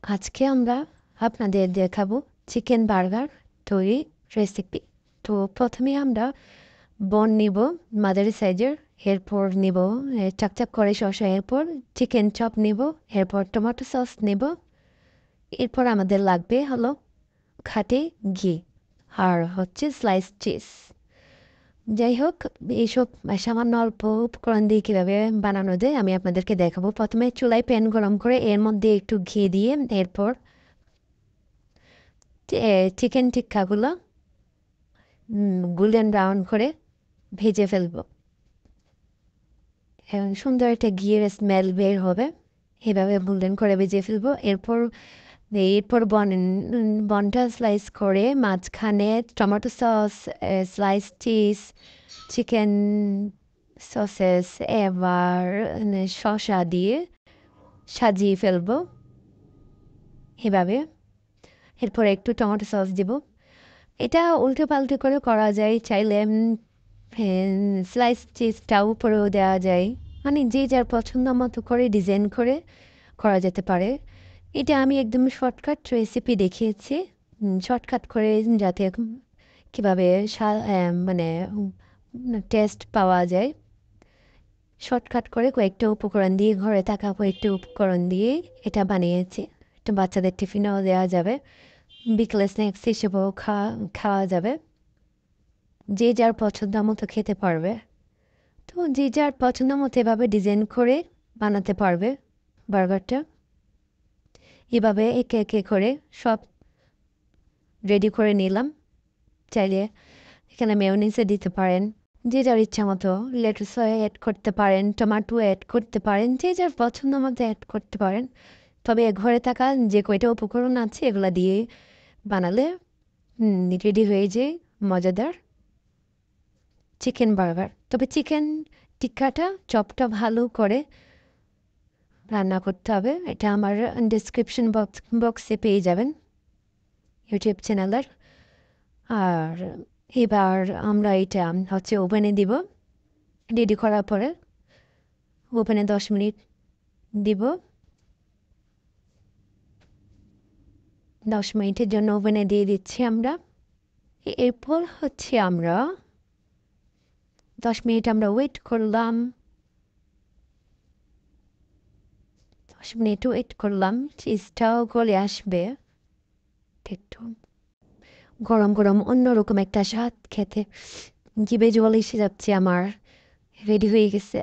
আজকে আমরা আপনাদের দেখাবো চিকেন বার্গার তৈরি রেসিপি। তো প্রথমে আমরা বন নিব মাঝারি সাইজের, এরপর নিব চাকচাক করে শসা, এরপর চিকেন চপ নিব, এরপর টমেটো সস নেব, এরপর আমাদের লাগবে হলো খাঁটি ঘি আর হচ্ছে স্লাইস চিজ। যাই হোক, এইসব সামান্য অল্প উপকরণ দিয়ে কীভাবে বানানো যায় আমি আপনাদেরকে দেখাবো। প্রথমে চুলায় প্যান গরম করে এর মধ্যে একটু ঘি দিয়ে এরপর চিকেন টিক্কাগুলো গোল্ডেন ব্রাউন করে ভেজে ফেলবো এবং সুন্দর একটা ঘিয়ের স্মেল বের হবে। এভাবে গোল্ডেন করে ভেজে ফেলবো। এরপর এরপর বনটা স্লাইস করে মাঝখানে tomato sauce, slice cheese, chicken sausages এবার শসা দিয়ে সাজিয়ে ফেলবো এভাবে। এরপর একটু টমেটো সস দিব। এটা উল্টে পাল্টে করে করা যায়, চাইলে স্লাইস চিজটাও উপরেও দেওয়া যায়, মানে যে যার পছন্দ মতো করে ডিজাইন করে করা যেতে পারে। এটা আমি একদম শর্টকাট রেসিপি দেখিয়েছি, শর্টকাট করে যাতে কীভাবে মানে টেস্ট পাওয়া যায়। শর্টকাট করে কয়েকটা উপকরণ দিয়ে, ঘরে থাকা কয়েকটা উপকরণ দিয়ে এটা বানিয়েছি। একটু বাচ্চাদের টিফিনেও দেওয়া যাবে, বিকেলে স্ন্যাক্স হিসেবেও খাওয়া যাবে, যে যার পছন্দ মতো খেতে পারবে। তো যে যার পছন্দ মতো এভাবে ডিজাইন করে বানাতে পারবে বার্গারটা। এভাবে একে একে করে সব রেডি করে নিলাম। চাইলে এখানে মেয়োনিজে দিতে পারেন, যে যার ইচ্ছা মতো লেটুসও অ্যাড করতে পারেন, টমেটো অ্যাড করতে পারেন, যে যার পছন্দ মতো অ্যাড করতে পারেন। তবে ঘরে থাকা যে কয়টা উপকরণ আছে এগুলো দিয়ে বানালে রেডি হয়ে যায় মজাদার চিকেন বার্গার। তবে চিকেন টিক্কাটা চপটা ভালো করে রান্না করতে হবে। এটা আমার ডিসক্রিপশন বক্সে পেয়ে যাবেন ইউটিউব চ্যানেলের। আর এবার আমরা এটা হচ্ছে ওভেনে দিব। রেডি করার পরে ওভেনে 10 মিনিট দিব। 10 মিনিটের জন্য ওভেনে দিয়ে দিচ্ছি আমরা। এরপর হচ্ছে আমরা 10 মিনিট আমরা ওয়েট করলাম। 10 মিনিট ওয়েট করলাম, চিজটাও গলে আসবে। একটু গরম গরম অন্যরকম একটা স্বাদ, খেতে জিভে জল এসে যাচ্ছে আমার। রেডি হয়ে গেছে।